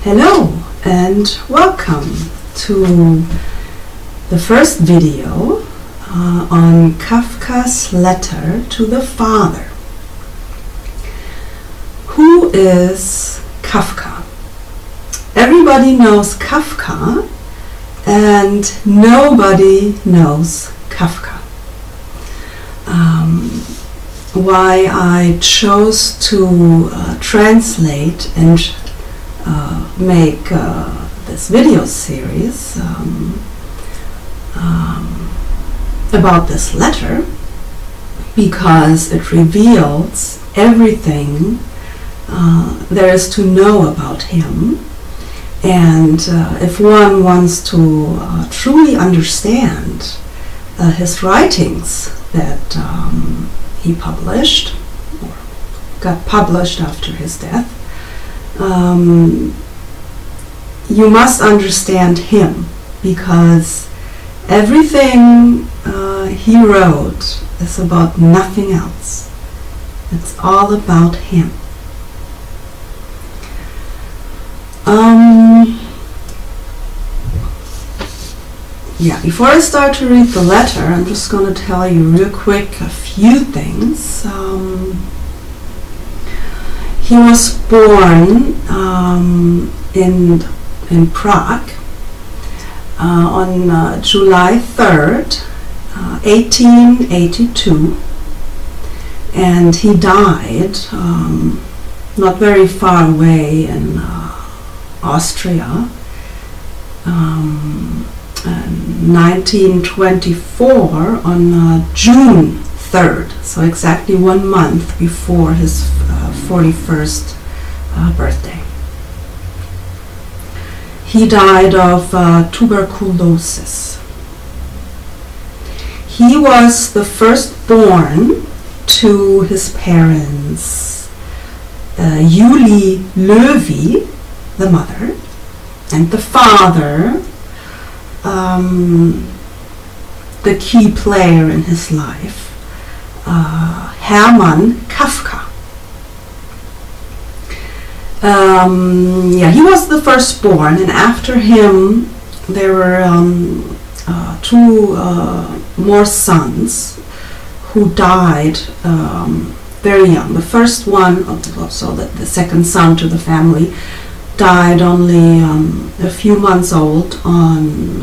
Hello and welcome to the first video on Kafka's letter to the father. Who is Kafka? Everybody knows Kafka and nobody knows Kafka. Why I chose to translate and make this video series about this letter, because it reveals everything there is to know about him, and if one wants to truly understand his writings that he published or got published after his death, you must understand him, because everything he wrote is about nothing else. It's all about him. Before I start to read the letter, I'm just going to tell you real quick a few things. He was born in Prague on July 3rd, 1882, and he died not very far away in Austria, 1924 on June 3rd, so exactly 1 month before his 41st birthday. He died of tuberculosis. He was the firstborn to his parents, Julie Löwy, the mother, and the father, the key player in his life, Hermann Kafka. He was the firstborn, and after him there were two more sons who died very young. The first one, so the second son to the family, died only a few months old on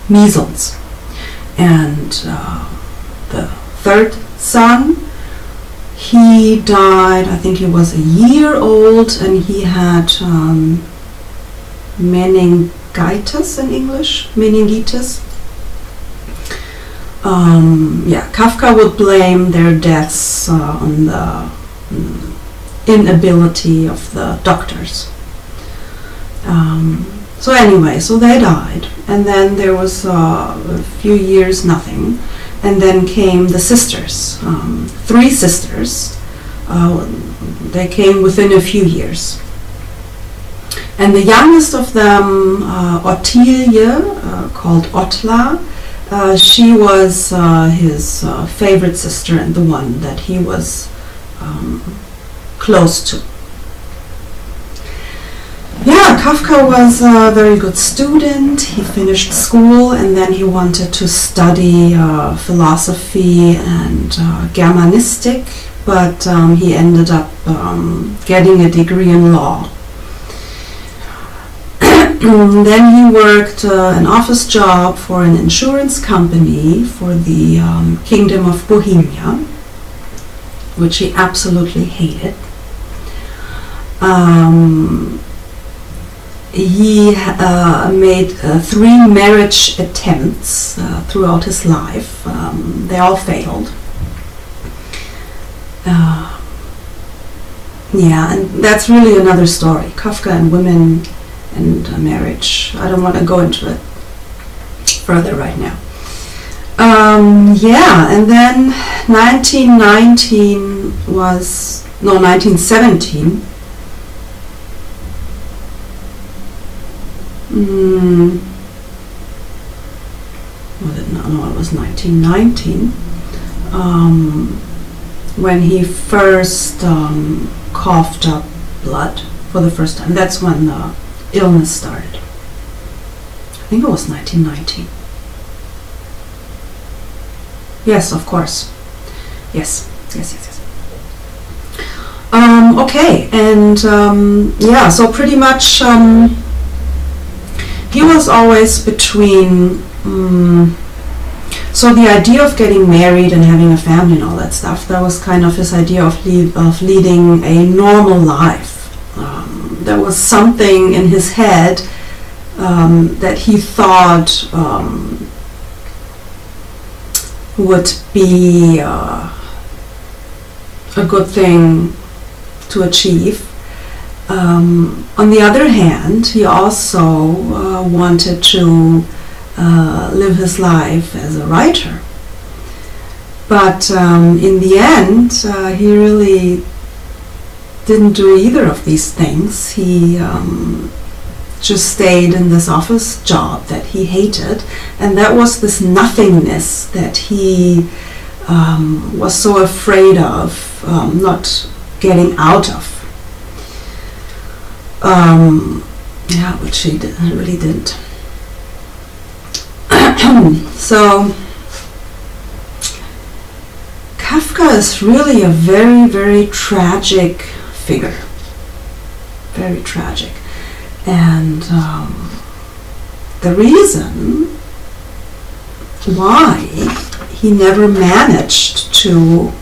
measles, and the third son, he died, I think he was a year old, and he had meningitis in English, meningitis. Kafka would blame their deaths on the inability of the doctors. So they died, and then there was a few years nothing, and then came the sisters, 3 sisters. They came within a few years, and the youngest of them, Ottilie, called Ottla, she was his favorite sister and the one that he was close to. Kafka was a very good student. He finished school, and then he wanted to study philosophy and Germanistic, but he ended up getting a degree in law. Then he worked an office job for an insurance company for the Kingdom of Bohemia, which he absolutely hated. He made 3 marriage attempts throughout his life. They all failed. And that's really another story. Kafka and women and marriage. I don't want to go into it further right now. And then 1917 was it was 1919 when he first coughed up blood for the first time. That's when the illness started. I think it was 1990. Yes, of course. Yes. Okay, and yeah, so pretty much he was always between. So the idea of getting married and having a family and all that stuff, that was kind of his idea of leading a normal life. There was something in his head that he thought would be a good thing to achieve. On the other hand, he also wanted to live his life as a writer. But in the end, he really didn't do either of these things. He just stayed in this office job that he hated, and that was this nothingness that he was so afraid of not getting out of. Yeah, which he really didn't. So Kafka is really a very, very tragic figure. Very tragic. And the reason why he never managed to,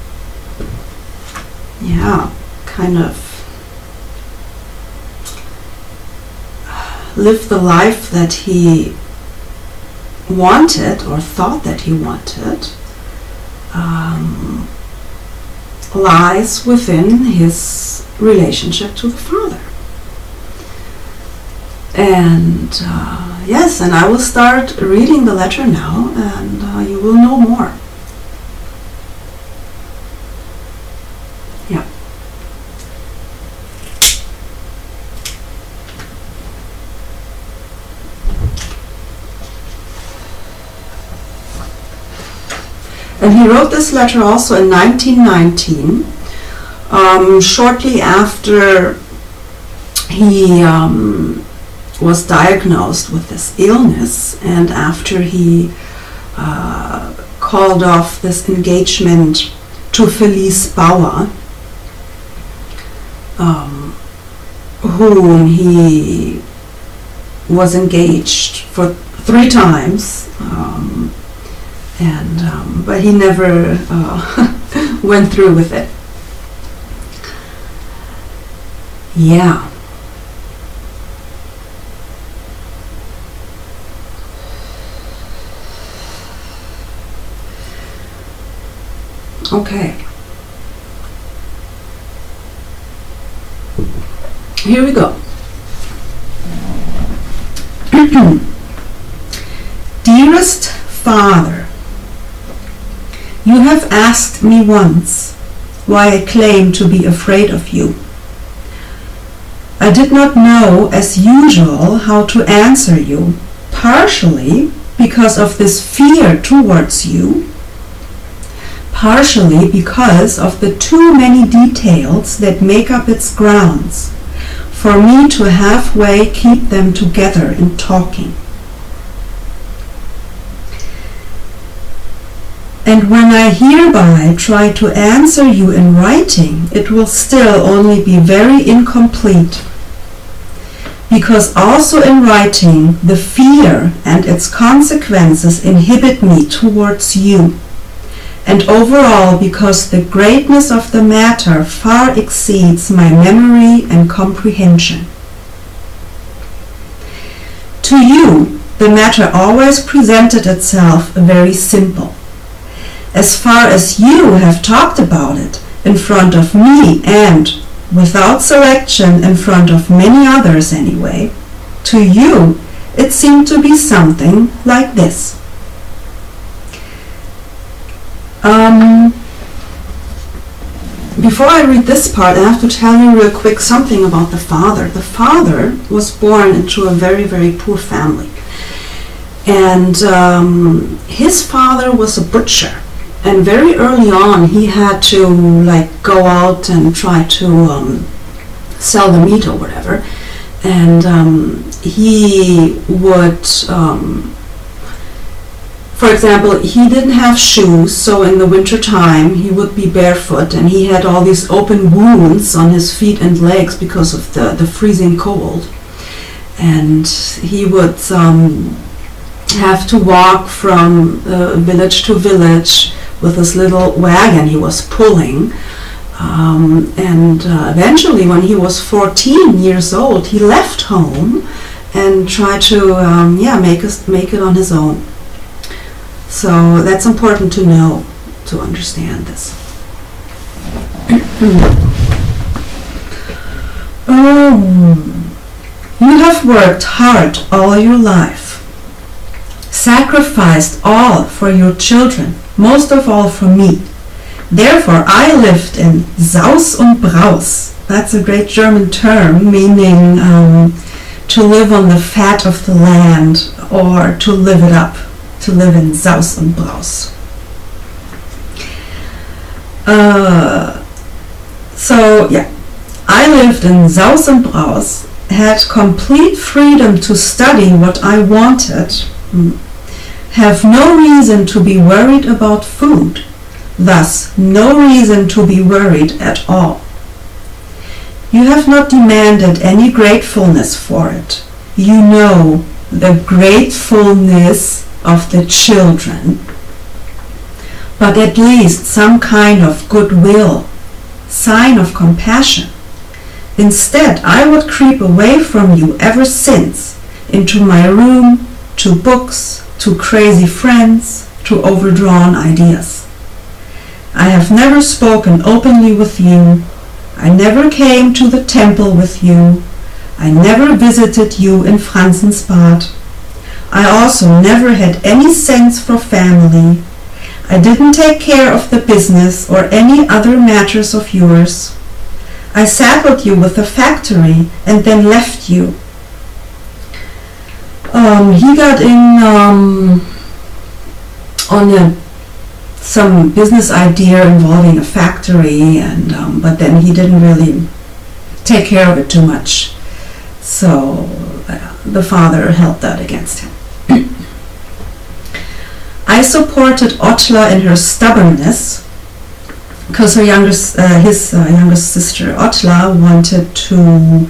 kind of live the life that he wanted or thought that he wanted, lies within his relationship to the father. And yes, and I will start reading the letter now, and you will know more. Yeah. And he wrote this letter also in 1919, shortly after he was diagnosed with this illness, and after he called off this engagement to Felice Bauer, whom he was engaged for 3 times, but he never went through with it. Yeah. Okay. Here we go. Dearest Father, you have asked me once why I claim to be afraid of you. I did not know, as usual, how to answer you, partially because of this fear towards you, partially because of the too many details that make up its grounds, for me to halfway keep them together in talking. And when I hereby try to answer you in writing, it will still only be very incomplete, because also in writing the fear and its consequences inhibit me towards you, and overall because the greatness of the matter far exceeds my memory and comprehension. To you, the matter always presented itself very simple. As far as you have talked about it in front of me and, without selection, in front of many others anyway, to you it seemed to be something like this. Before I read this part, I have to tell you real quick something about the father. The father was born into a very, very poor family. And his father was a butcher. And very early on, he had to go out and try to sell the meat or whatever. And he would, for example, he didn't have shoes, so in the winter time he would be barefoot, and he had all these open wounds on his feet and legs because of the freezing cold. And he would have to walk from village to village with this little wagon he was pulling. Eventually, when he was 14 years old, he left home and tried to make it on his own. So that's important to know, to understand this. You have worked hard all your life, sacrificed all for your children, most of all for me. Therefore, I lived in Saus und Braus. That's a great German term, meaning to live on the fat of the land, or to live it up, to live in Saus und Braus. I lived in Saus und Braus, had complete freedom to study what I wanted, have no reason to be worried about food, thus no reason to be worried at all. You have not demanded any gratefulness for it. You know the gratefulness of the children, but at least some kind of goodwill, sign of compassion. Instead, I would creep away from you ever since, into my room, to books, to crazy friends, to overdrawn ideas. I have never spoken openly with you. I never came to the temple with you. I never visited you in Franzensbad. I also never had any sense for family. I didn't take care of the business or any other matters of yours. I saddled you with the factory and then left you. He got in on some business idea involving a factory, and but then he didn't really take care of it too much. So the father held that against him. I supported Otla in her stubbornness, because his youngest sister Otla wanted to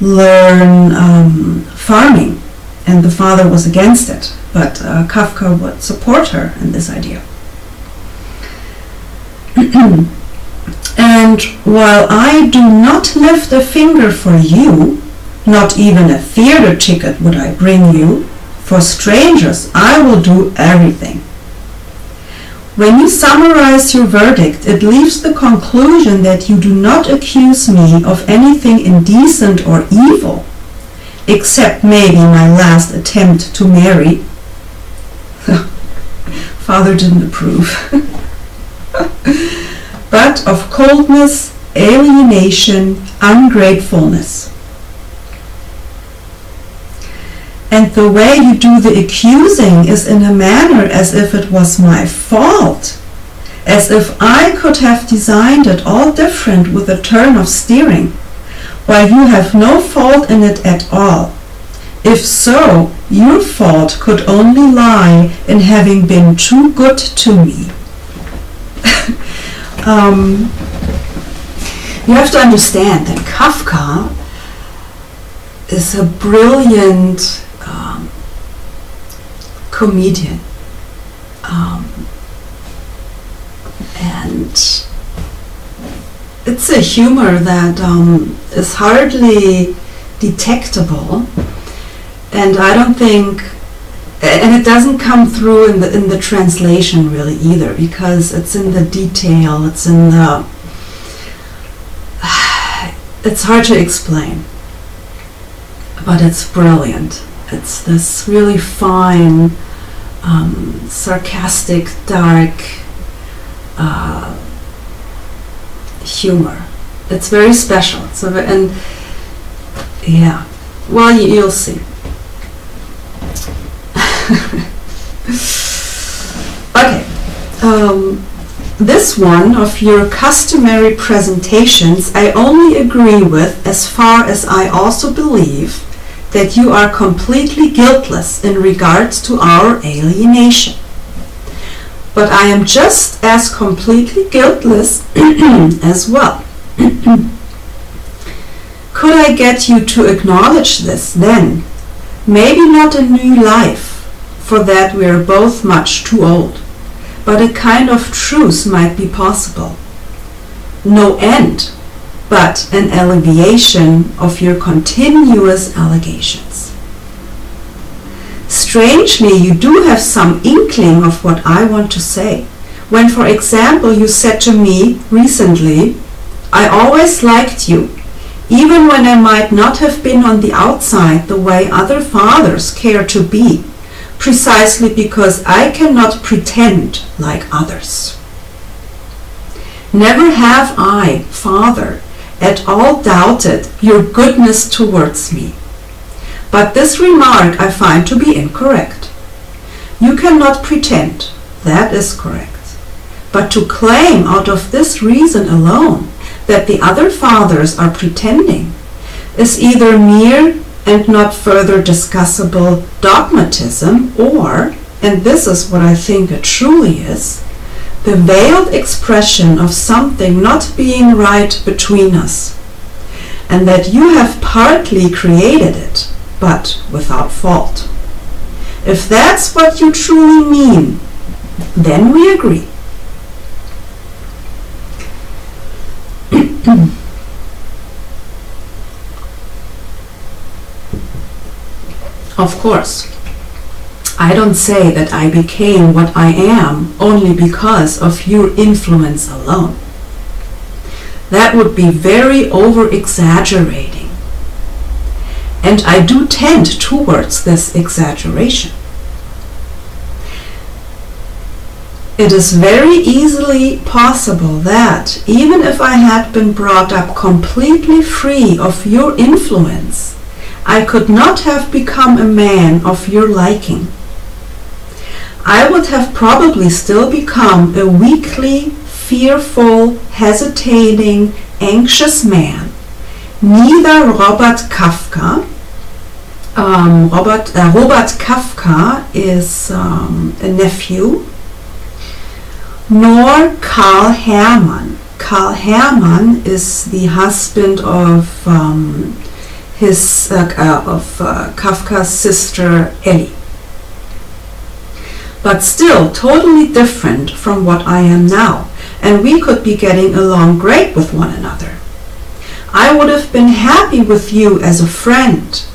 learn farming, and the father was against it, but Kafka would support her in this idea. And while I do not lift a finger for you, not even a theater ticket would I bring you, for strangers I will do everything. When you summarize your verdict, it leaves the conclusion that you do not accuse me of anything indecent or evil, except maybe my last attempt to marry. Father didn't approve. But of coldness, alienation, ungratefulness. And the way you do the accusing is in a manner as if it was my fault, as if I could have designed it all different with a turn of steering, while you have no fault in it at all. If so, your fault could only lie in having been too good to me. You have to understand that Kafka is a brilliant comedian, and it's a humor that is hardly detectable, and I don't think, and it doesn't come through in the translation really either, because it's in the detail, it's in the, it's hard to explain, but it's brilliant. It's this really fine, sarcastic, dark humor. It's very special. And yeah, well, you'll see. Okay. This one of your customary presentations I only agree with as far as I also believe that you are completely guiltless in regards to our alienation. But I am just as completely guiltless as well. Could I get you to acknowledge this then? Maybe not a new life, for that we are both much too old, but a kind of truce might be possible. No end, but an alleviation of your continuous allegations. Strangely, you do have some inkling of what I want to say. When, for example, you said to me recently, I always liked you, even when I might not have been on the outside the way other fathers care to be, precisely because I cannot pretend like others. Never have I, Father, at all doubted your goodness towards me. But this remark I find to be incorrect. You cannot pretend, that is correct. But to claim out of this reason alone that the other fathers are pretending is either mere and not further discussable dogmatism, or, and this is what I think it truly is, the veiled expression of something not being right between us, and that you have partly created it, but without fault. If that's what you truly mean, then we agree. Of course, I don't say that I became what I am only because of your influence alone. That would be very over-exaggerating. And I do tend towards this exaggeration. It is very easily possible that, even if I had been brought up completely free of your influence, I could not have become a man of your liking. I would have probably still become a weakly, fearful, hesitating, anxious man. Neither Robert Kafka, Robert Kafka is a nephew, nor Karl Hermann. Karl Hermann is the husband of Kafka's sister Ellie. But still totally different from what I am now, and we could be getting along great with one another. I would have been happy with you as a friend,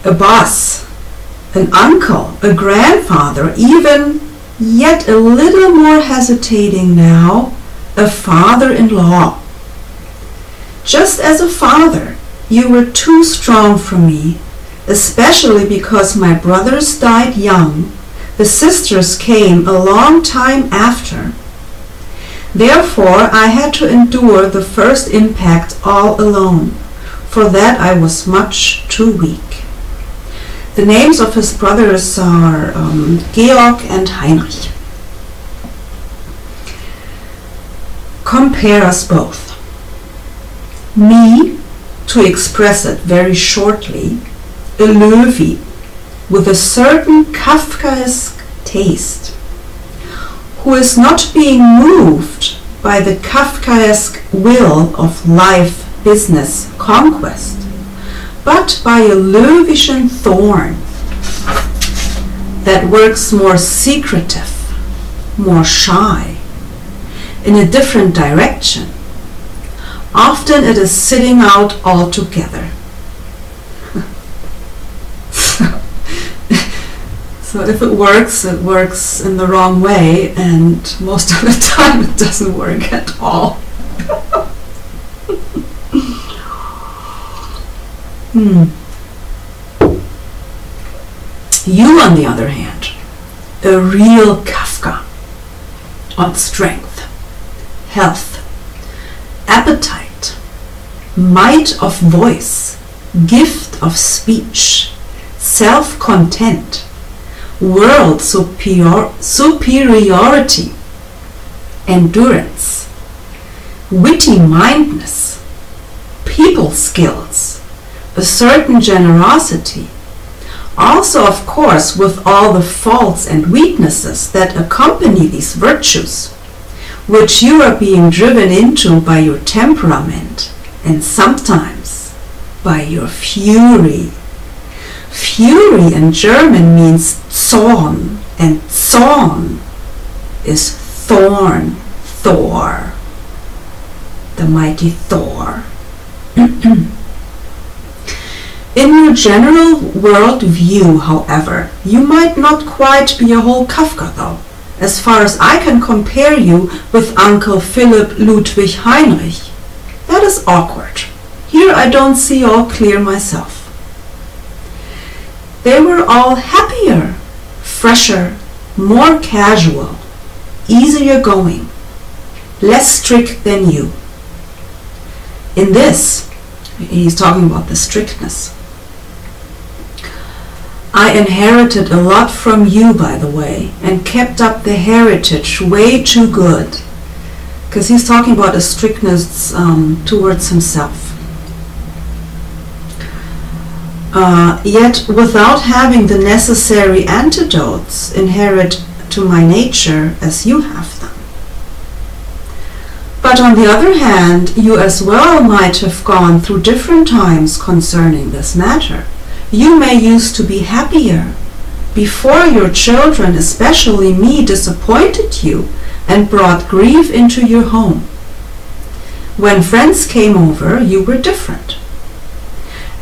a boss, an uncle, a grandfather, even, yet a little more hesitating now, a father-in-law. Just as a father, you were too strong for me, especially because my brothers died young. The sisters came a long time after. Therefore, I had to endure the first impact all alone. For that I was much too weak. The names of his brothers are Georg and Heinrich. Compare us both. Me, to express it very shortly, a Löwy with a certain Kafkaesque taste, who is not being moved by the Kafkaesque will of life, business, conquest, but by a Löwischen thorn that works more secretive, more shy, in a different direction. Often it is sitting out altogether. So if it works in the wrong way, and most of the time it doesn't work at all. You, on the other hand, a real Kafka, on strength, health, appetite, might of voice, gift of speech, self-content, world superiority, endurance, witty mindedness, people skills, a certain generosity. Also, of course, with all the faults and weaknesses that accompany these virtues, which you are being driven into by your temperament and sometimes by your fury. Fury in German means Zorn, and Zorn is thorn, Thor, the mighty Thor. In your general world view, however, you might not quite be a whole Kafka though, as far as I can compare you with Uncle Philip Ludwig Heinrich. That is awkward. Here I don't see all clear myself. They were all happier, fresher, more casual, easier going, less strict than you. In this, he's talking about the strictness. I inherited a lot from you, by the way, and kept up the heritage way too good. Because he's talking about a strictness towards himself. Yet without having the necessary antidotes inherent to my nature as you have them. But on the other hand, you as well might have gone through different times concerning this matter. You may used to be happier before your children, especially me, disappointed you and brought grief into your home. When friends came over, you were different.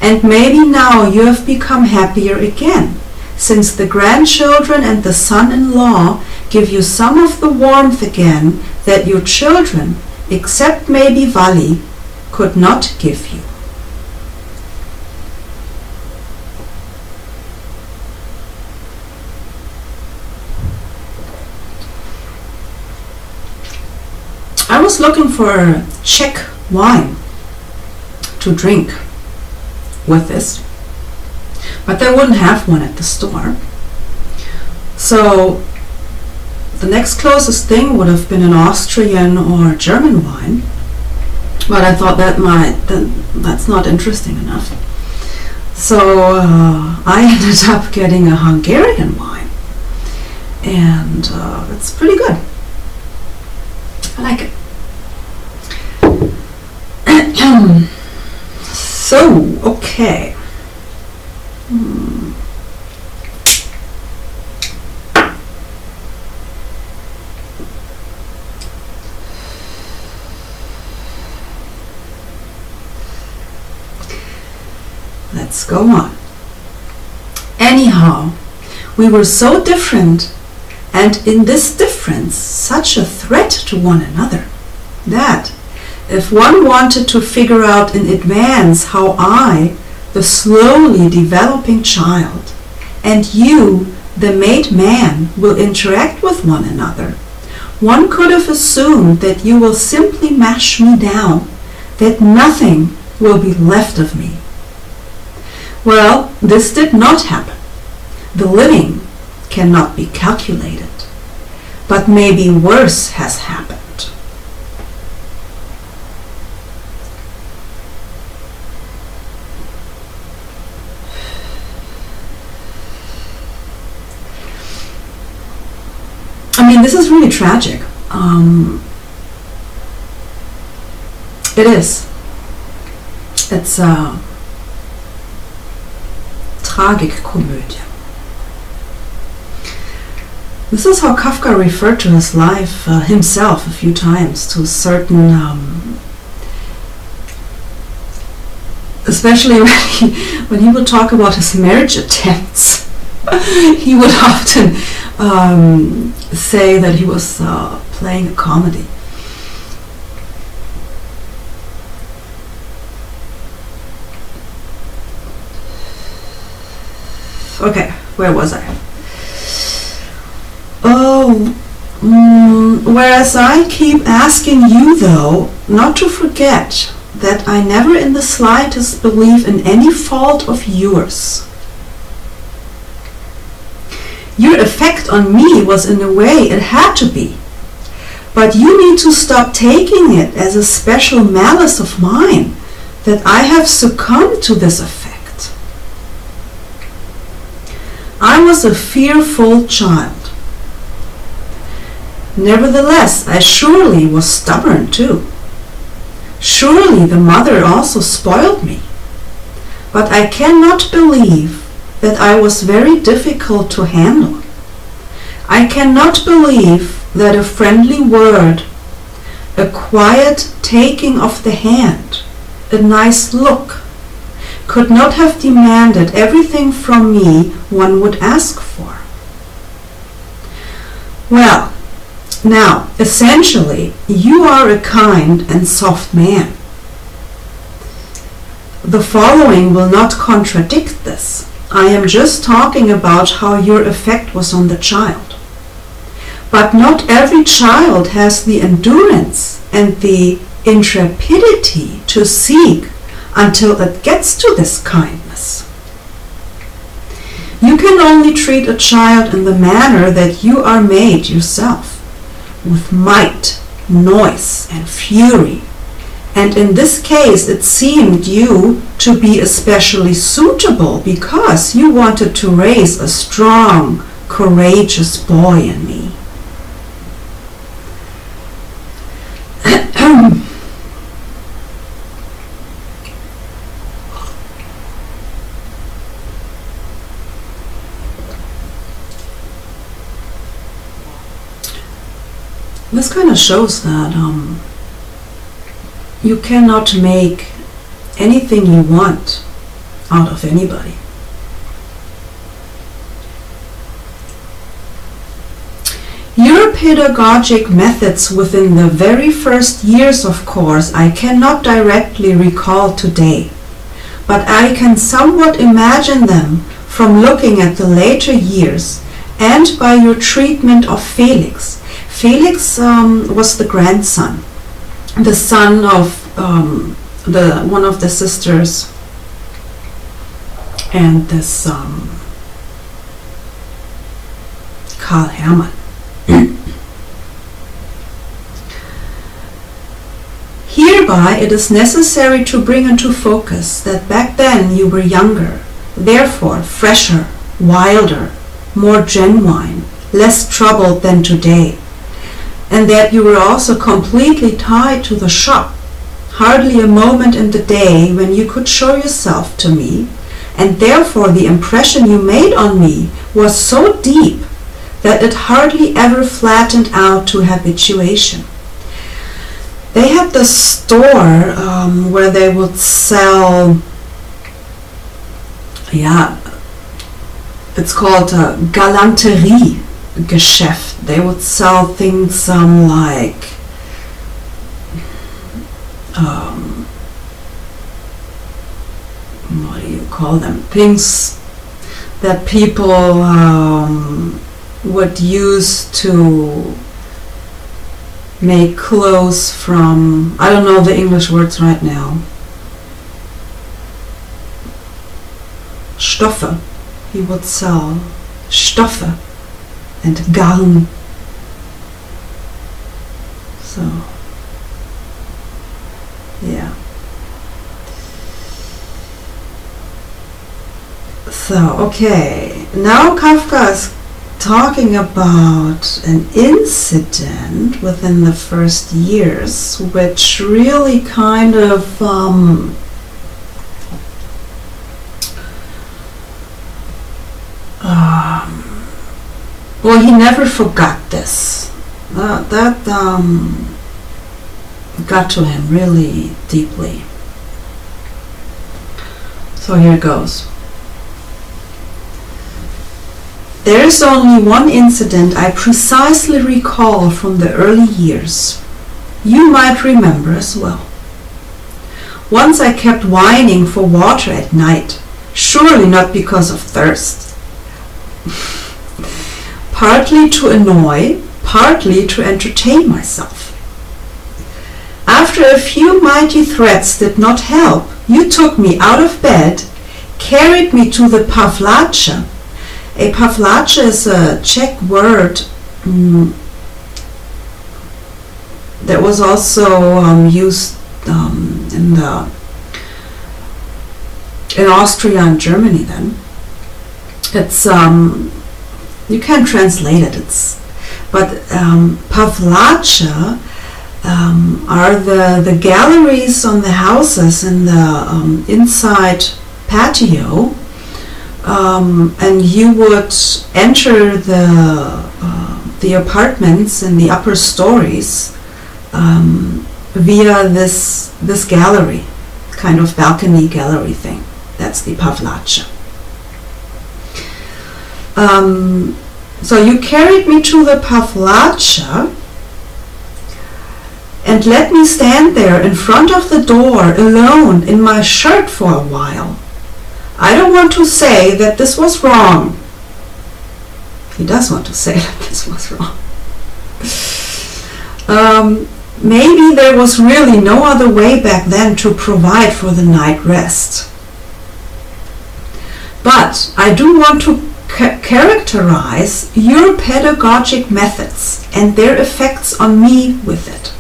And maybe now you have become happier again, since the grandchildren and the son-in-law give you some of the warmth again that your children, except maybe Vali, could not give you. I was looking for Czech wine to drink with this, but they wouldn't have one at the store. So the next closest thing would have been an Austrian or German wine, but I thought that's not interesting enough. So I ended up getting a Hungarian wine, and it's pretty good. I like it. So, okay. Let's go on. Anyhow, we were so different, and in this difference, such a threat to one another, that if one wanted to figure out in advance how I, the slowly developing child, and you, the made man, will interact with one another, one could have assumed that you will simply mash me down, that nothing will be left of me. Well, this did not happen. The living cannot be calculated, but maybe worse has happened. I mean, this is really tragic. It is. It's a tragic-comical. This is how Kafka referred to his life himself a few times, to certain, especially when he would talk about his marriage attempts. He would often say that he was playing a comedy. Okay, where was I? Whereas I keep asking you, though, not to forget that I never in the slightest believe in any fault of yours. Your effect on me was in a way it had to be. But you need to stop taking it as a special malice of mine that I have succumbed to this effect. I was a fearful child. Nevertheless, I surely was stubborn too. Surely the mother also spoiled me. But I cannot believe that I was very difficult to handle. I cannot believe that a friendly word, a quiet taking of the hand, a nice look, could not have demanded everything from me one would ask for. Well, now, essentially, you are a kind and soft man. The following will not contradict this. I am just talking about how your effect was on the child. But not every child has the endurance and the intrepidity to seek until it gets to this kindness. You can only treat a child in the manner that you are made yourself, with might, noise, and fury. And in this case it seemed you to be especially suitable because you wanted to raise a strong, courageous boy in me. This kind of shows that you cannot make anything you want out of anybody. Your pedagogic methods within the very first years, of course, I cannot directly recall today, but I can somewhat imagine them from looking at the later years and by your treatment of Felix. Felix was the grandson, the son of one of the sisters, and this Karl Hermann. Hereby it is necessary to bring into focus that back then you were younger, therefore fresher, wilder, more genuine, less troubled than today, and that you were also completely tied to the shop, hardly a moment in the day when you could show yourself to me, and therefore the impression you made on me was so deep that it hardly ever flattened out to habituation. They had this store where they would sell, it's called a Galanterie-Geschäft. They would sell things like what do you call them? Things that people would use to make clothes from, I don't know the English words right now. Stoffe. He would sell Stoffe and Garn. So, yeah. So, okay. Now Kafka is talking about an incident within the first years, which really kind of well, he never forgot this. That got to him really deeply. So here goes. There is only one incident I precisely recall from the early years. You might remember as well. Once I kept whining for water at night, surely not because of thirst. Partly to annoy, partly to entertain myself. After a few mighty threats did not help, you took me out of bed, carried me to the Pavlache. A Pavlache is a Czech word that was also used in Austria and Germany then. It's you can translate it. But pavlace are the galleries on the houses in the inside patio, and you would enter the apartments in the upper stories via this gallery, kind of balcony gallery thing. That's the pavlace. So you carried me to the pavlace and let me stand there in front of the door alone in my shirt for a while. I don't want to say that this was wrong. He does want to say that this was wrong. Maybe there was really no other way back then to provide for the night rest. But I do want to characterize your pedagogic methods and their effects on me with it.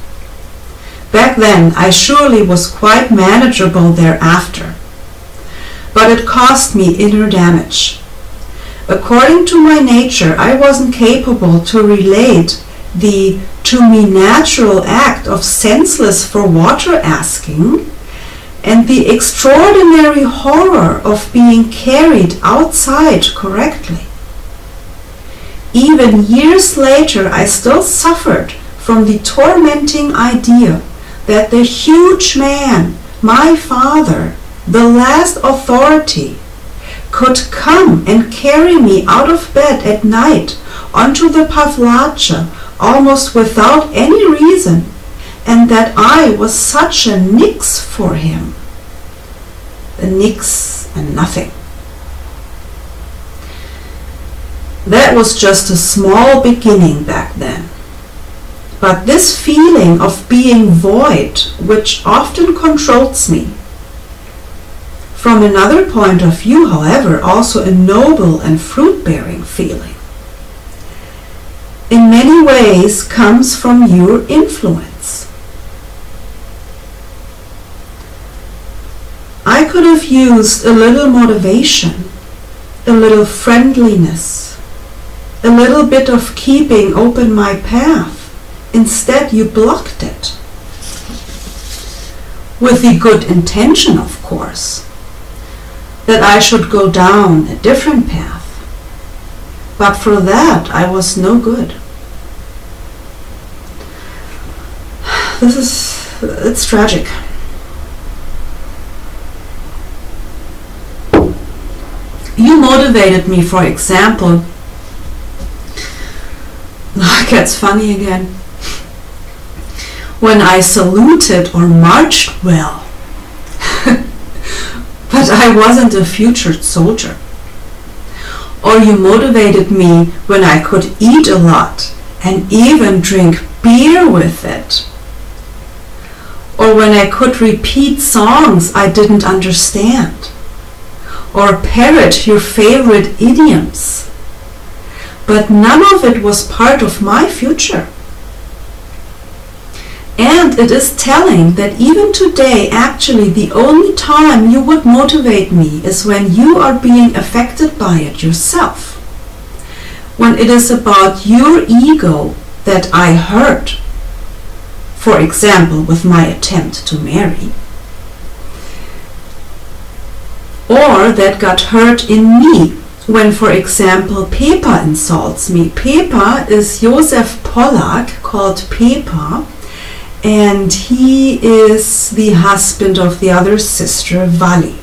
Back then, I surely was quite manageable thereafter, but it caused me inner damage. According to my nature, I wasn't capable to relate the to me natural act of senseless for water asking and the extraordinary horror of being carried outside correctly. Even years later, I still suffered from the tormenting idea that the huge man, my father, the last authority, could come and carry me out of bed at night onto the pavlace almost without any reason, and that I was such a nix for him. A nix and nothing. That was just a small beginning back then. But this feeling of being void, which often controls me, from another point of view, however, also a noble and fruit-bearing feeling, in many ways comes from your influence. I could have used a little motivation, a little friendliness, a little bit of keeping open my path. Instead, you blocked it. With the good intention, of course, that I should go down a different path. But for that, I was no good. It's tragic. You motivated me, for example. It gets funny again. When I saluted or marched well. But I wasn't a future soldier. Or you motivated me when I could eat a lot and even drink beer with it. Or when I could repeat songs I didn't understand. Or parrot your favorite idioms. But none of it was part of my future. And it is telling that even today, actually, the only time you would motivate me is when you are being affected by it yourself. When it is about your ego that I hurt, for example, with my attempt to marry, or that got hurt in me when, for example, Pepa insults me. Pepa is Josef Pollack, called Pepa, and he is the husband of the other sister, Vali.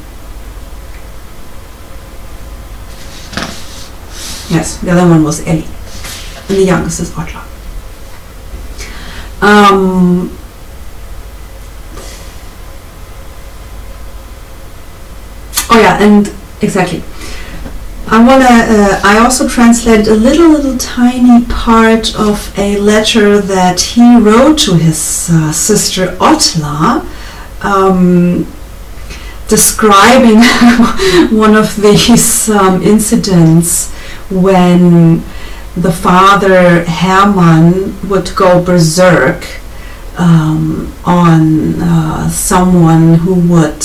Yes, the other one was Ellie, and the youngest is Otla. Oh yeah, and exactly. I also translated a little tiny part of a letter that he wrote to his sister Otla, describing one of these incidents when the father Hermann would go berserk on someone who would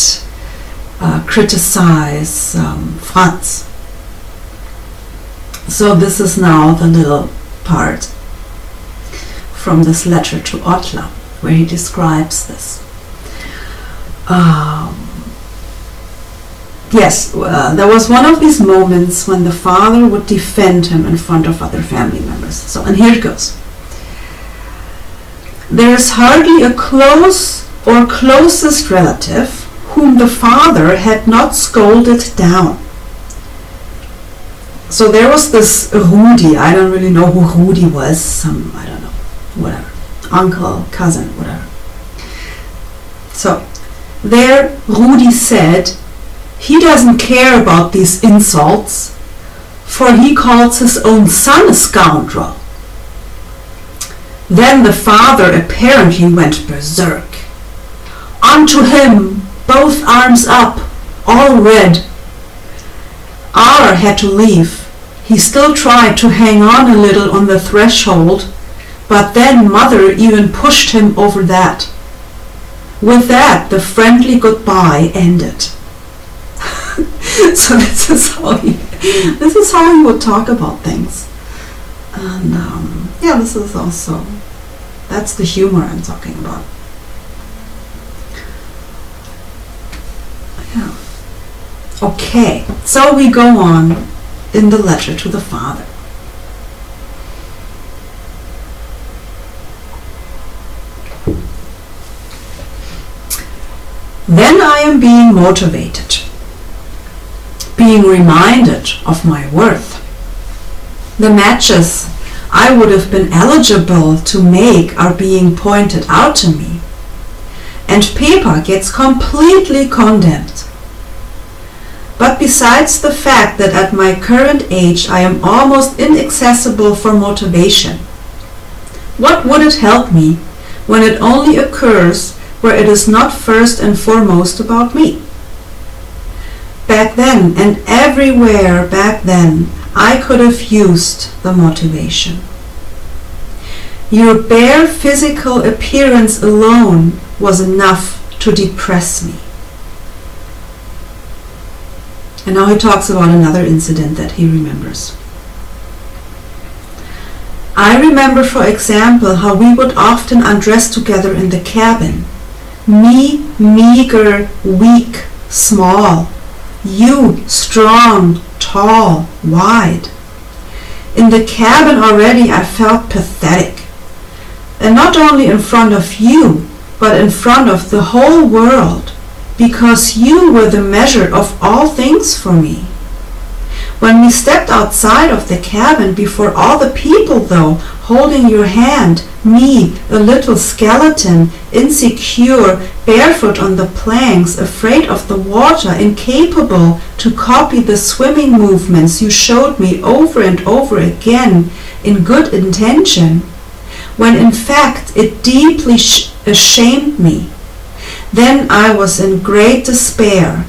criticize Franz. So this is now the little part from this letter to Otla, where he describes this. Yes, there was one of these moments when the father would defend him in front of other family members. So, and here it goes. There is hardly a close or closest relative whom the father had not scolded down. So there was this Rudi, I don't really know who Rudi was, I don't know, whatever, uncle, cousin, whatever. So there Rudi said, he doesn't care about these insults, for he calls his own son a scoundrel. Then the father apparently went berserk. Onto him, both arms up, all red. R had to leave. He still tried to hang on a little on the threshold, but then Mother even pushed him over that. With that, the friendly goodbye ended. So this is how he would talk about things. And yeah, this is also, that's the humor I'm talking about. Yeah. Okay, so we go on in the letter to the father. Then I am being motivated, being reminded of my worth. The matches I would have been eligible to make are being pointed out to me, and Pepa gets completely condemned. But besides the fact that at my current age I am almost inaccessible for motivation, what would it help me when it only occurs where it is not first and foremost about me? Back then and everywhere back then, I could have used the motivation. Your bare physical appearance alone was enough to depress me. And now he talks about another incident that he remembers. I remember, for example, how we would often undress together in the cabin. Me, meager, weak, small. You, strong, tall, wide. In the cabin already I felt pathetic. And not only in front of you, but in front of the whole world, because you were the measure of all things for me. When we stepped outside of the cabin before all the people, though, holding your hand, me, a little skeleton, insecure, barefoot on the planks, afraid of the water, incapable to copy the swimming movements you showed me over and over again in good intention, when in fact it deeply ashamed me, then I was in great despair,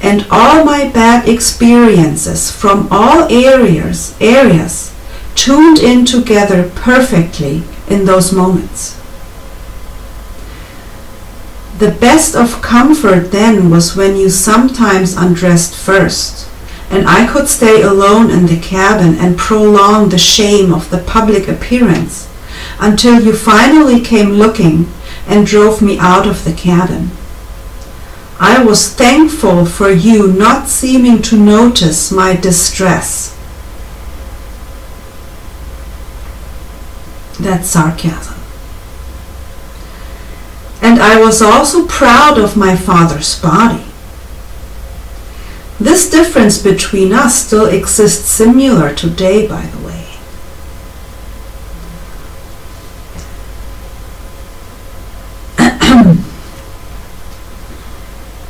and all my bad experiences from all areas tuned in together perfectly in those moments. The best of comfort then was when you sometimes undressed first, and I could stay alone in the cabin and prolong the shame of the public appearance until you finally came looking and drove me out of the cabin. I was thankful for you not seeming to notice my distress. That's sarcasm. And I was also proud of my father's body. This difference between us still exists similar today, by the way.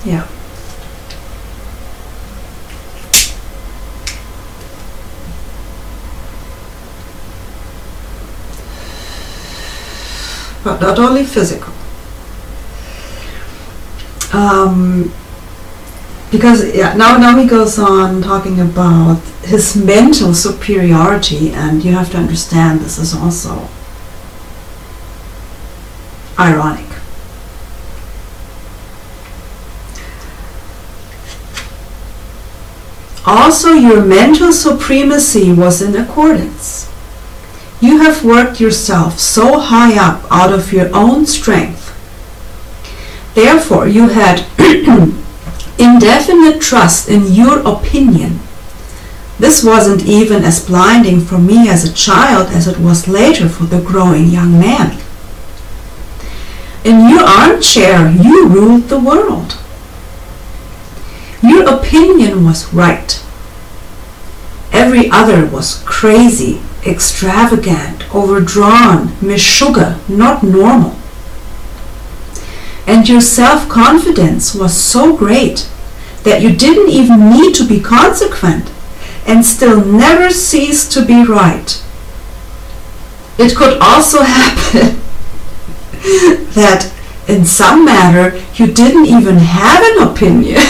Yeah. But not only physical. Because now he goes on talking about his mental superiority, and you have to understand this is also ironic. Also, your mental supremacy was in accordance. You have worked yourself so high up out of your own strength. Therefore, you had indefinite trust in your opinion. This wasn't even as blinding for me as a child as it was later for the growing young man. In your armchair, you ruled the world. Your opinion was right. Every other was crazy, extravagant, overdrawn, meshuggah, not normal. And your self-confidence was so great that you didn't even need to be consequent and still never cease to be right. It could also happen that in some matter you didn't even have an opinion,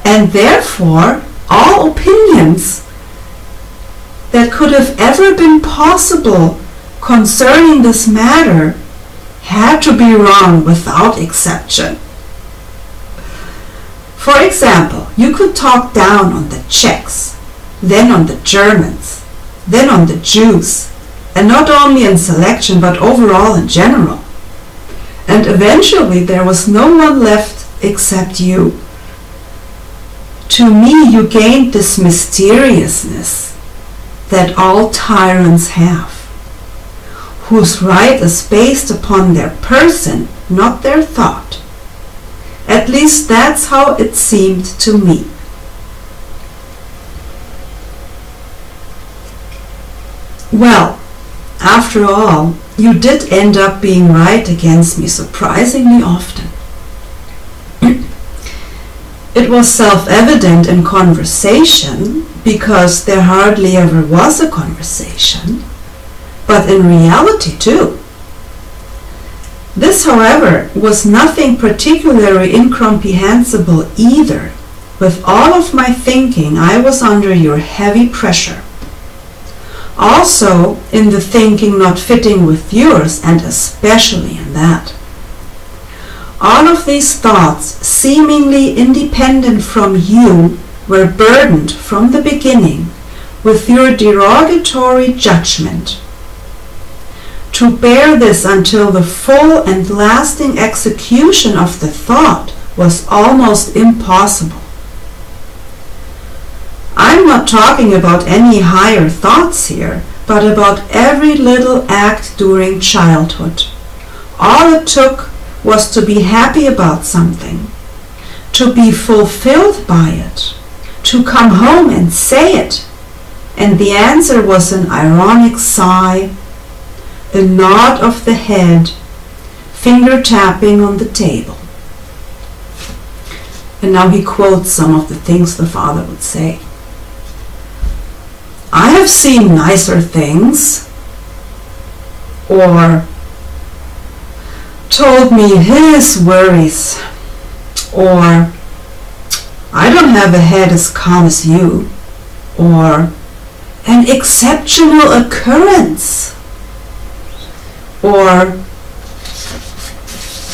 and therefore all opinions that could have ever been possible concerning this matter had to be wrong without exception. For example, you could talk down on the Czechs, then on the Germans, then on the Jews, and not only in selection but overall in general. And eventually there was no one left except you. To me, you gained this mysteriousness that all tyrants have, whose right is based upon their person, not their thought. At least that's how it seemed to me. Well, after all, you did end up being right against me surprisingly often. It was self-evident in conversation, because there hardly ever was a conversation, but in reality too. This, however, was nothing particularly incomprehensible either. With all of my thinking, I was under your heavy pressure. Also, in the thinking not fitting with yours, and especially in that. All of these thoughts, seemingly independent from you, were burdened from the beginning with your derogatory judgment. To bear this until the full and lasting execution of the thought was almost impossible. I'm not talking about any higher thoughts here, but about every little act during childhood. All it took was to be happy about something, to be fulfilled by it, to come home and say it, and the answer was an ironic sigh, a nod of the head, finger tapping on the table. And now he quotes some of the things the father would say. I have seen nicer things, or told me his worries, or I don't have a head as calm as you, or an exceptional occurrence, or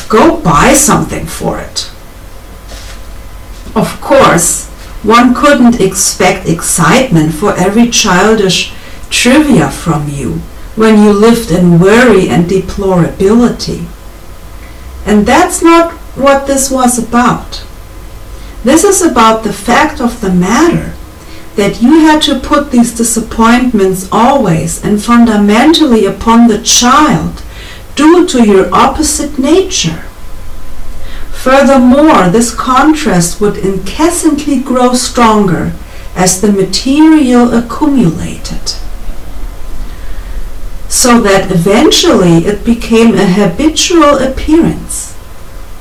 go buy something for it. Of course, one couldn't expect excitement for every childish trivia from you when you lived in worry and deplorability. And that's not what this was about. This is about the fact of the matter that you had to put these disappointments always and fundamentally upon the child due to your opposite nature. Furthermore, this contrast would incessantly grow stronger as the material accumulated, so that eventually it became a habitual appearance.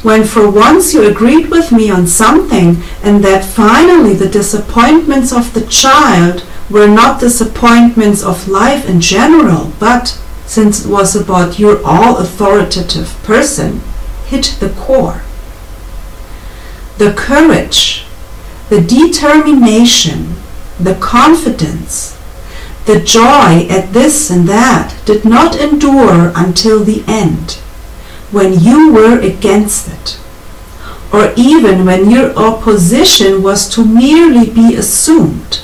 When for once you agreed with me on something, and that finally the disappointments of the child were not disappointments of life in general, but, since it was about your all-authoritative person, hit the core. The courage, the determination, the confidence, the joy at this and that did not endure until the end, when you were against it, or even when your opposition was to merely be assumed.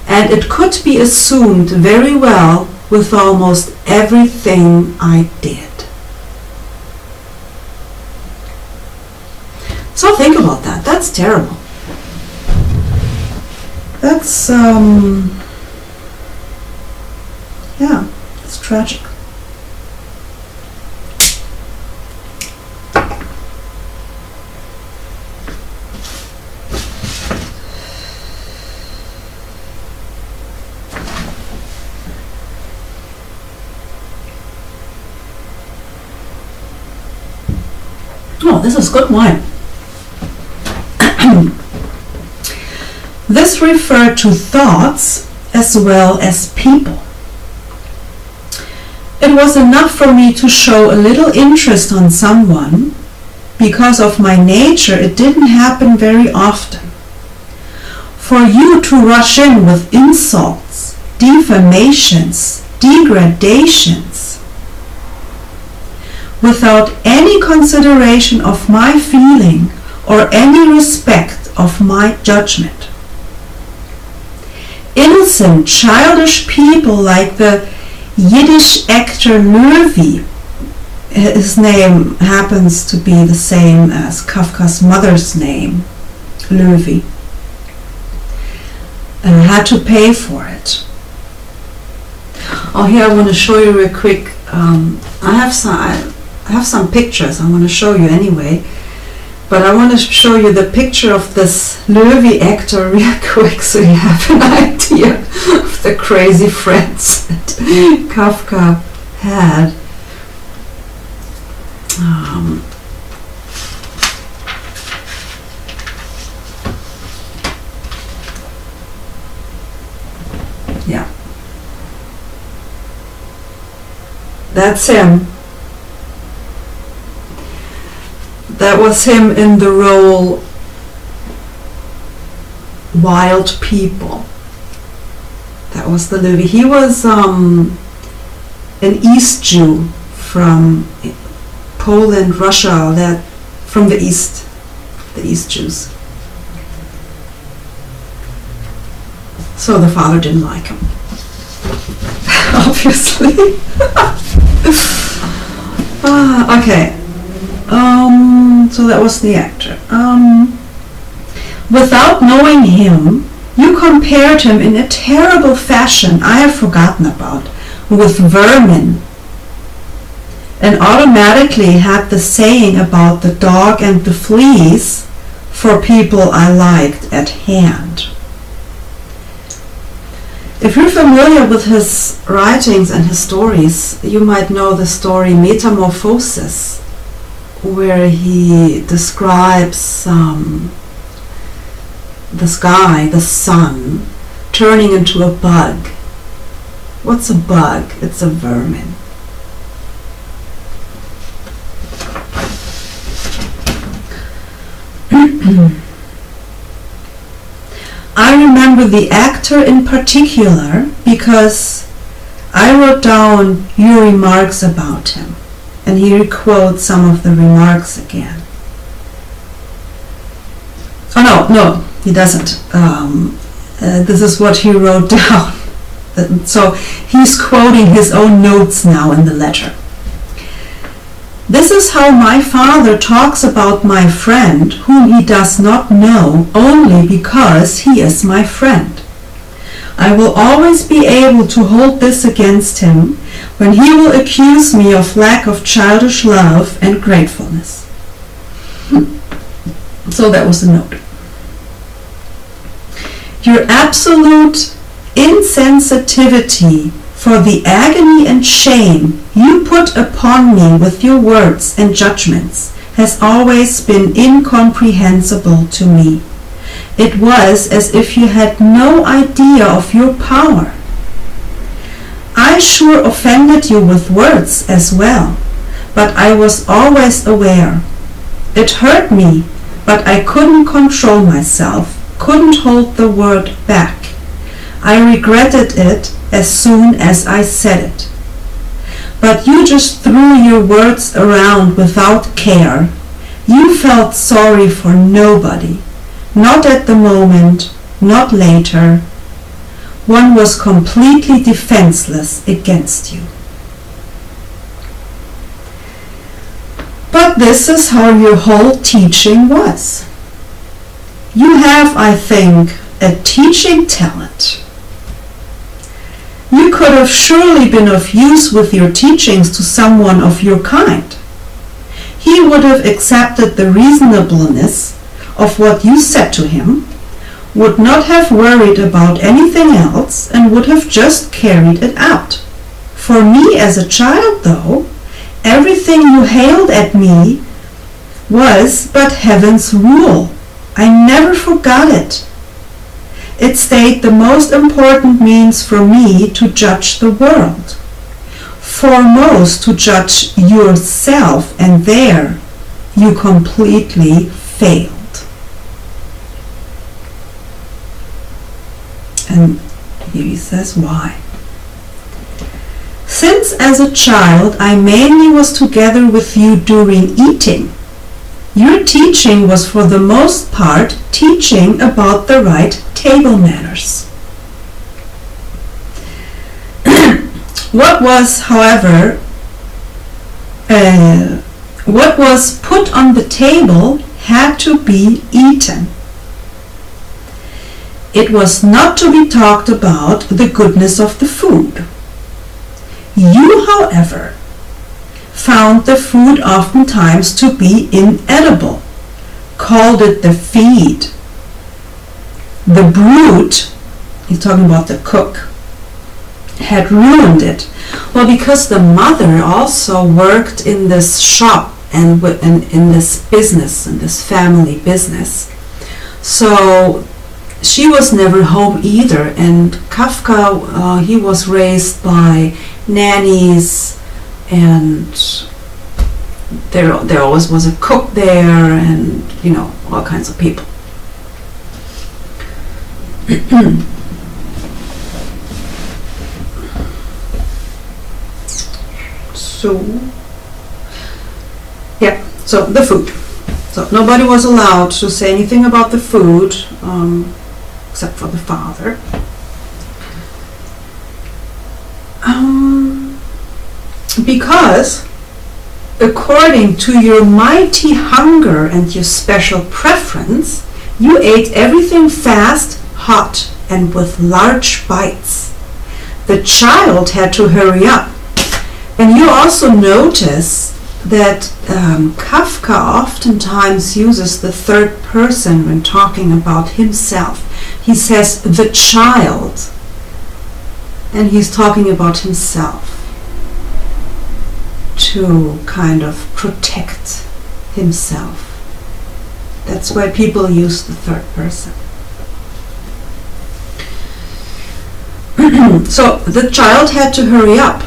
And it could be assumed very well with almost everything I did. So think about that. That's terrible. That's, yeah, it's tragic. Oh, this is good wine. This referred to thoughts as well as people. It was enough for me to show a little interest on someone. Because of my nature, it didn't happen very often. For you to rush in with insults, defamations, degradations, without any consideration of my feeling or any respect of my judgment. Innocent, childish people like the Yiddish actor Löwy, his name happens to be the same as Kafka's mother's name, Löwy, had to pay for it. Oh, here I want to show you real quick. I have some pictures I want to show you anyway. But I want to show you the picture of this Löwy actor real quick so you have an idea of the crazy friends that Kafka had. Yeah. That's him. That was him in the role Wild People. That was the Löwy. He was an East Jew from Poland, Russia, that from the East Jews. So the father didn't like him, obviously. Okay. So that was the actor. Without knowing him, you compared him in a terrible fashion I have forgotten about, with vermin, and automatically had the saying about the dog and the fleas for people I liked at hand. If you're familiar with his writings and his stories, you might know the story Metamorphosis, where he describes the sky, the sun, turning into a bug. What's a bug? It's a vermin. I remember the actor in particular because I wrote down your remarks about him. And here he quotes some of the remarks again. Oh no, he doesn't. This is what he wrote down. So he's quoting his own notes now in the letter. This is how my father talks about my friend, whom he does not know, only because he is my friend. I will always be able to hold this against him when he will accuse me of lack of childish love and gratefulness. So that was the note. Your absolute insensitivity for the agony and shame you put upon me with your words and judgments has always been incomprehensible to me. It was as if you had no idea of your power. I sure offended you with words as well, but I was always aware. It hurt me, but I couldn't control myself, couldn't hold the word back. I regretted it as soon as I said it. but you just threw your words around without care. You felt sorry for nobody, not at the moment, not later. One was completely defenseless against you. But this is how your whole teaching was. You have, I think, a teaching talent. You could have surely been of use with your teachings to someone of your kind. He would have accepted the reasonableness of what you said to him, would not have worried about anything else, and would have just carried it out. For me as a child, though, everything you hailed at me was but heaven's rule. I never forgot it. It stayed the most important means for me to judge the world. Foremost to judge yourself, and there you completely failed. And here he says why. Since as a child I mainly was together with you during eating, your teaching was for the most part teaching about the right table manners. What was, however, what was put on the table had to be eaten. It was not to be talked about the goodness of the food. You, however, found the food oftentimes to be inedible, called it the feed. The brute, he's talking about the cook, had ruined it. Well, because the mother also worked in this shop and in this business, in this family business. So she was never home either, and Kafka, he was raised by nannies, and there always was a cook there, and all kinds of people. So the food. So nobody was allowed to say anything about the food, except for the father. Because according to your mighty hunger and your special preference, you ate everything fast, hot, and with large bites. The child had to hurry up. And you also notice that Kafka oftentimes uses the third person when talking about himself. He says the child, and he's talking about himself to kind of protect himself. That's why people use the third person. So the child had to hurry up.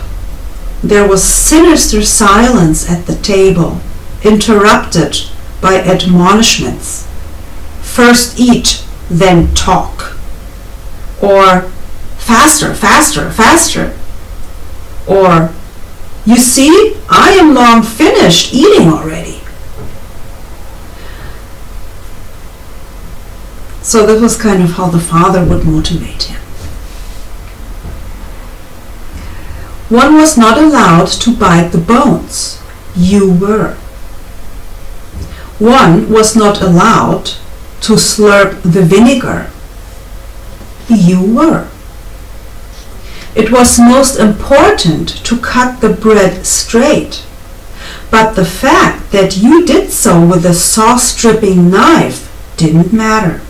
There was sinister silence at the table, interrupted by admonishments. First eat, then talk. Or faster, faster, faster. Or, you see, I am long finished eating already. So that was kind of how the father would motivate him. One was not allowed to bite the bones. You were. One was not allowed to slurp the vinegar. You were. It was most important to cut the bread straight, but the fact that you did so with a sauce-stripping knife didn't matter.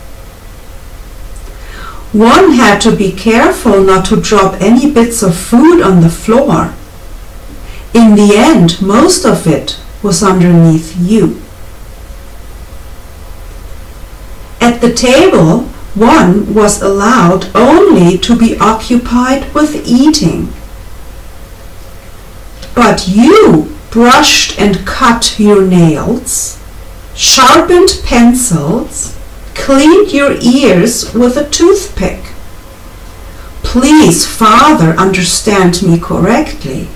One had to be careful not to drop any bits of food on the floor. In the end, most of it was underneath you. At the table, one was allowed only to be occupied with eating. But you brushed and cut your nails, sharpened pencils, cleaned your ears with a toothpick. Please, Father, understand me correctly.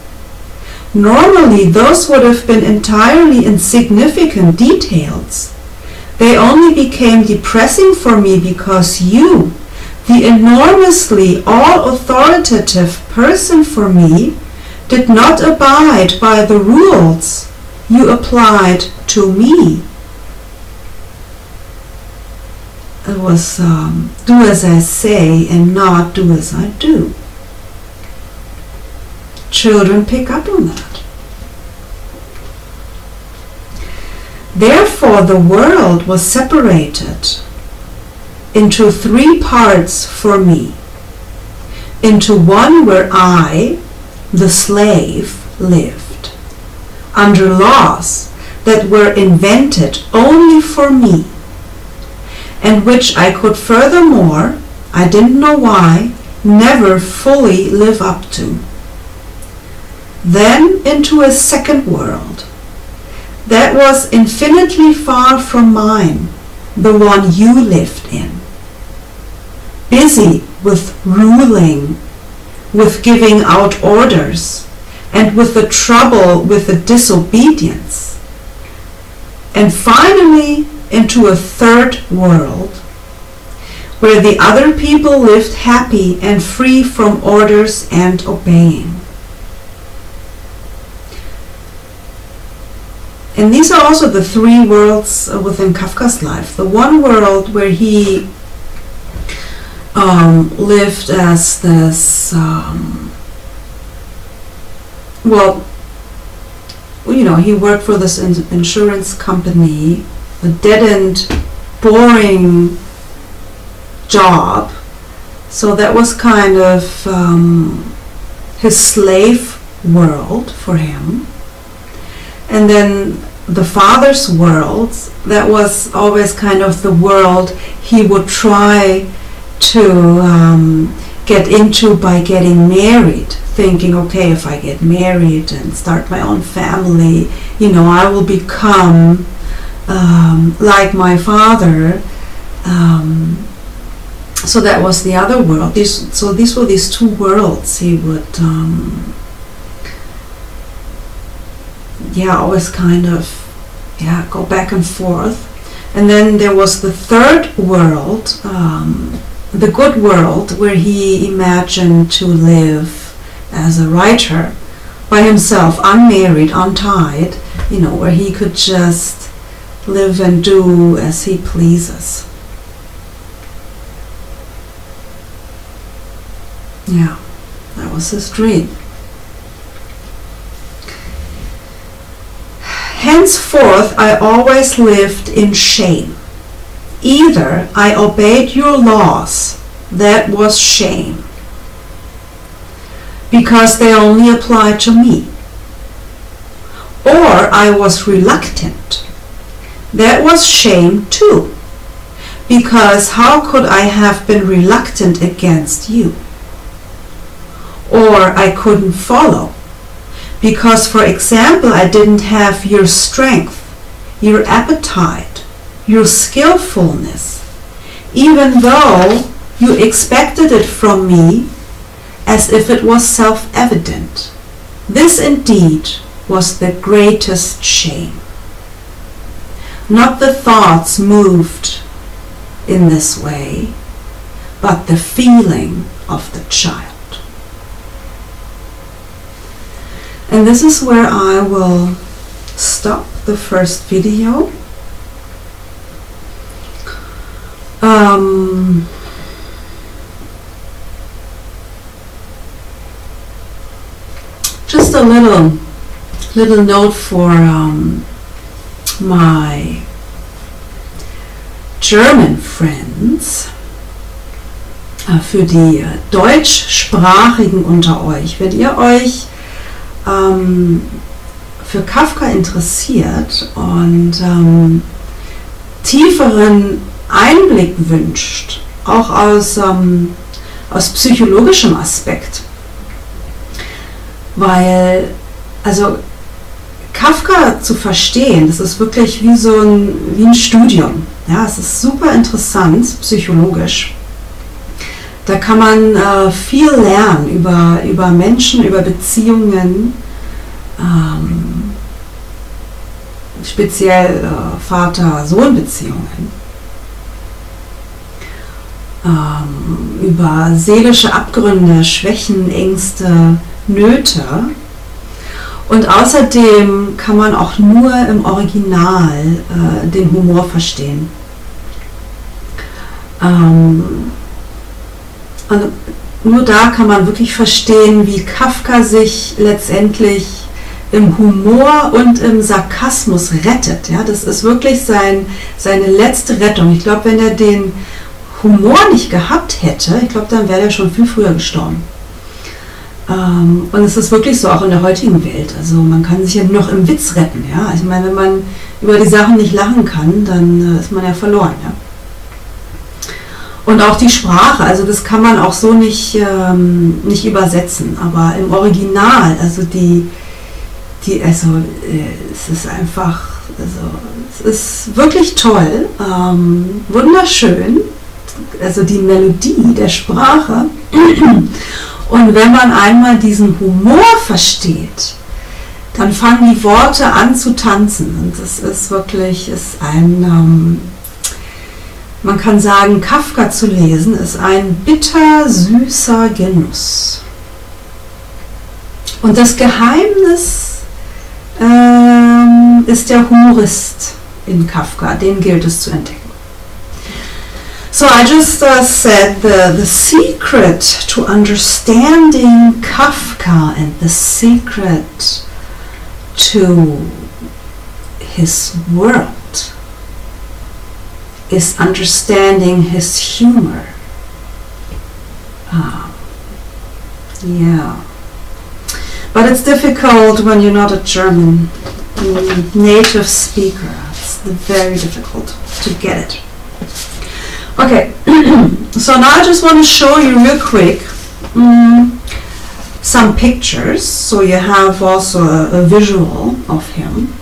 Normally, those would have been entirely insignificant details. They only became depressing for me because you, the enormously all-authoritative person for me, did not abide by the rules you applied to me. It was do as I say and not do as I do. Children pick up on that. Therefore, the world was separated into 3 parts for me. Into one where I, the slave, lived, under laws that were invented only for me, and which I could furthermore, I didn't know why, never fully live up to. Then into a second world that was infinitely far from mine, the one you lived in, busy with ruling, with giving out orders, and with the trouble with the disobedience. And finally into a third world, where the other people lived happy and free from orders and obeying. And these are also the 3 worlds within Kafka's life. The one world where he lived as this, he worked for this insurance company, a dead-end, boring job. So that was kind of his slave world for him. And then the father's world, that was always kind of the world he would try to get into by getting married, thinking, okay, if I get married and start my own family, I will become like my father. So that was the other world. These were these 2 worlds he would always kind of go back and forth. And then there was the third world, the good world, where he imagined to live as a writer by himself, unmarried, untied, where he could just live and do as he pleases. Yeah, that was his dream. Henceforth, I always lived in shame. Either I obeyed your laws, that was shame, because they only applied to me, or I was reluctant. That was shame too, because how could I have been reluctant against you? Or I couldn't follow, because, for example, I didn't have your strength, your appetite, your skillfulness, even though you expected it from me as if it was self-evident. This indeed was the greatest shame. Not the thoughts moved in this way, but the feeling of the child. And this is where I will stop the first video. Just a little note for my German friends, für die Deutschsprachigen unter euch. Wenn ihr euch für Kafka interessiert und tieferen Einblick wünscht, auch aus psychologischem Aspekt, weil Kafka zu verstehen, das ist wirklich wie ein Studium. Ja, es ist super interessant, psychologisch. Da kann man viel lernen über Menschen, über Beziehungen, speziell Vater-Sohn-Beziehungen, über seelische Abgründe, Schwächen, Ängste, Nöte. Und außerdem kann man auch nur im Original den Humor verstehen. Und nur da kann man wirklich verstehen, wie Kafka sich letztendlich im Humor und im Sarkasmus rettet. Ja, das ist wirklich seine letzte Rettung. Ich glaube, wenn er den Humor nicht gehabt hätte, ich glaube, dann wäre er schon viel früher gestorben. Und es ist wirklich so, auch in der heutigen Welt. Also man kann sich ja nur noch im Witz retten. Ja? Ich meine, wenn man über die Sachen nicht lachen kann, dann ist man ja verloren. Ja? Und auch die Sprache, also das kann man auch so nicht übersetzen. Aber im Original, also es ist einfach, es ist wirklich toll, wunderschön, also die Melodie der Sprache. Und wenn man einmal diesen Humor versteht, dann fangen die Worte an zu tanzen. Und das ist wirklich, man kann sagen, Kafka zu lesen ist ein bitter-süßer Genuss. Und das Geheimnis ist der Humorist in Kafka, den gilt es zu entdecken. So I just said the secret to understanding Kafka and the secret to his world is understanding his humor. Yeah. But it's difficult when you're not a German native speaker. It's very difficult to get it. Okay, so now I just want to show you real quick some pictures, so you have also a visual of him.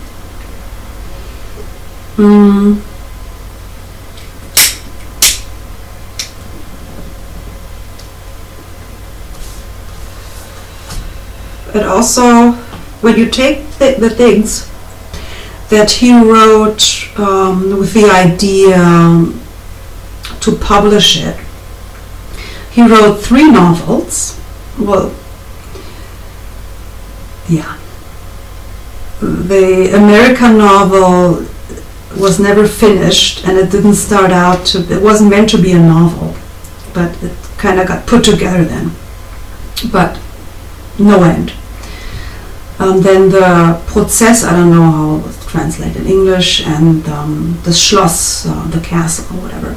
And also, when you take the things that he wrote with the idea to publish it, he wrote 3 novels. Well, yeah. The American novel was never finished, and it didn't start out it wasn't meant to be a novel, but it kind of got put together then, but no end. Then the Prozess, I don't know how it's translated in English, and the Schloss, the castle, or whatever.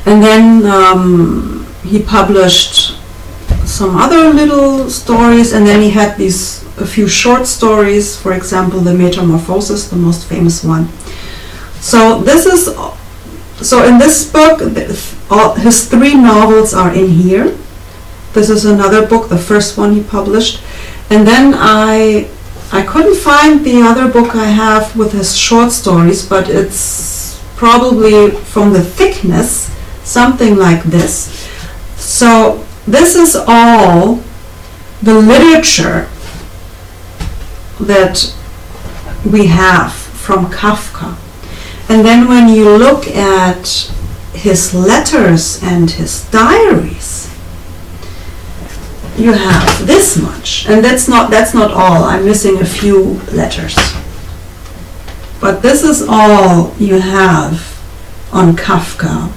And then he published some other little stories, and then he had a few short stories, for example, the Metamorphosis, the most famous one. So in this book, his 3 novels are in here. This is another book, the first one he published. And then I couldn't find the other book I have with his short stories, but it's probably from the thickness, something like this. So this is all the literature that we have from Kafka. And then when you look at his letters and his diaries, you have this much. And that's not all. I'm missing a few letters. But this is all you have on Kafka.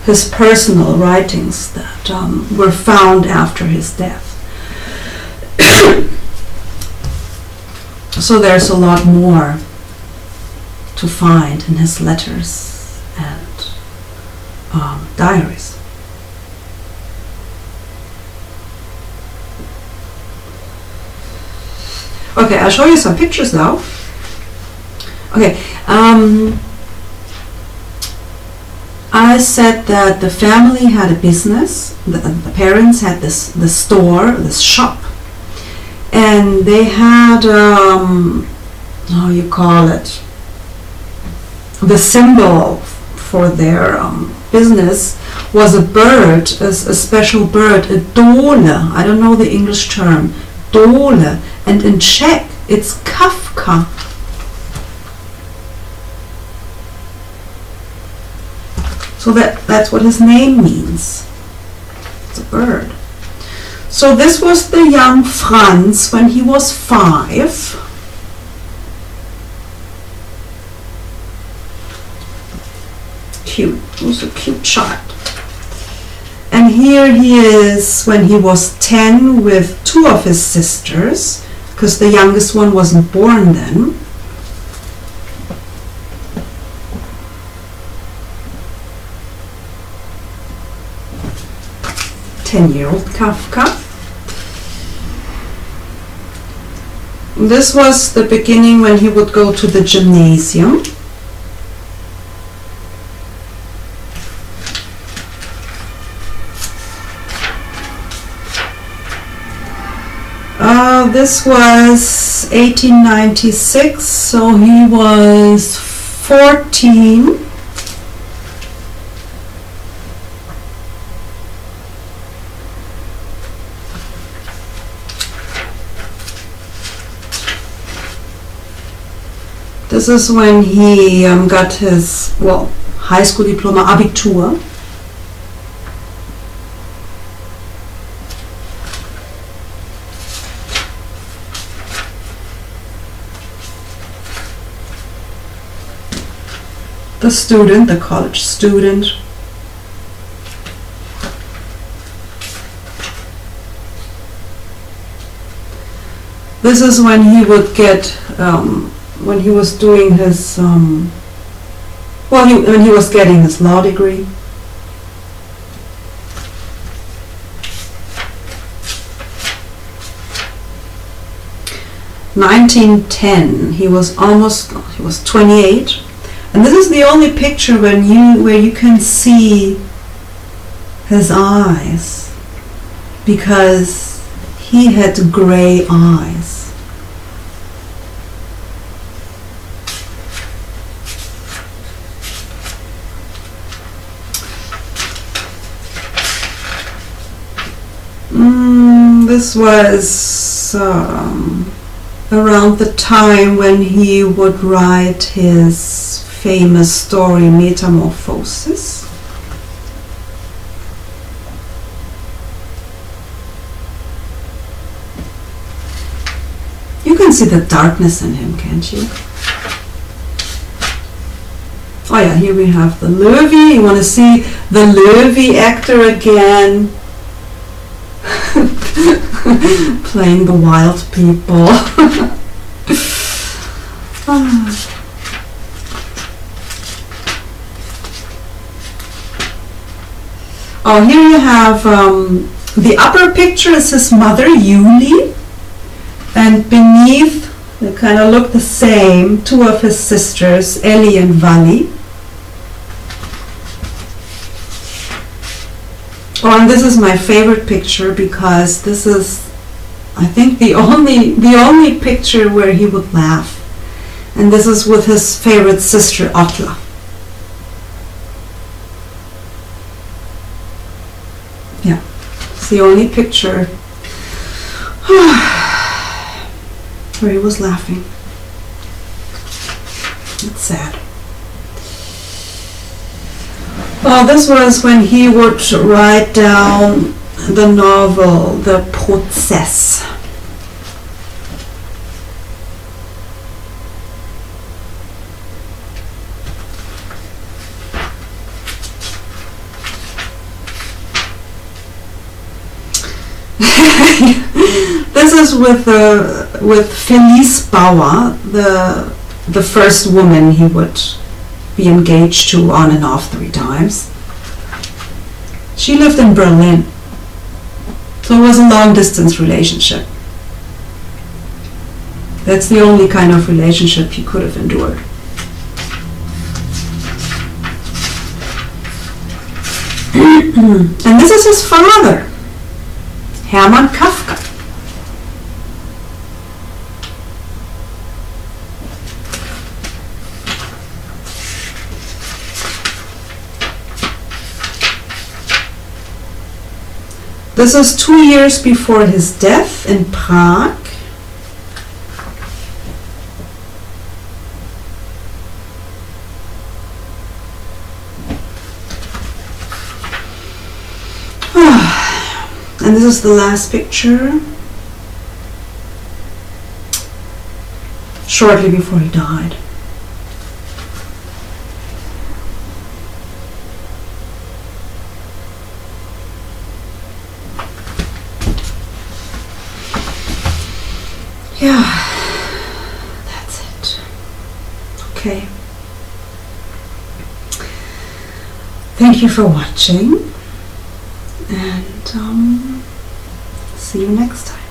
His personal writings that were found after his death. So there's a lot more to find in his letters and diaries. Okay, I'll show you some pictures now. Okay, I said that the family had a business. The parents had the store, this shop, and they had how you call it, the symbol for their business was a bird, a special bird, a dole. I don't know the English term. Dole. And in Czech, it's Kafka. So that's what his name means. It's a bird. So this was the young Franz when he was 5. Cute. He was a cute child. And here he is when he was 10 with 2 of his sisters, because the youngest one wasn't born then. Ten-year-old Kafka. This was the beginning when he would go to the gymnasium. This was 1896, so he was 14. This is when he got his, high school diploma, Abitur. The student, the college student. This is when he would get, when he was doing his, when he was getting his law degree. In 1910, he was 28. And this is the only picture where you can see his eyes, because he had gray eyes. This was around the time when he would write his famous story Metamorphosis. You can see the darkness in him, can't you? Oh yeah, here we have the Löwy. You want to see the Löwy actor again? Playing the wild people. Oh, here you have the upper picture is his mother, Julie, and beneath they kind of look the same, 2 of his sisters, Ellie and Vali. Oh, and this is my favorite picture because this is, I think, the only picture where he would laugh, and this is with his favorite sister, Otla. Yeah, it's the only picture where he was laughing. It's sad. Well, this was when he would write down the novel, The Prozess. This is with Felice Bauer, the first woman he would be engaged to on and off 3 times. She lived in Berlin, so it was a long distance relationship. That's the only kind of relationship he could have endured. And this is his father, Hermann Kafka. This is 2 years before his death in Prague. And this is the last picture, shortly before he died. Yeah, that's it. Okay. Thank you for watching, and see you next time.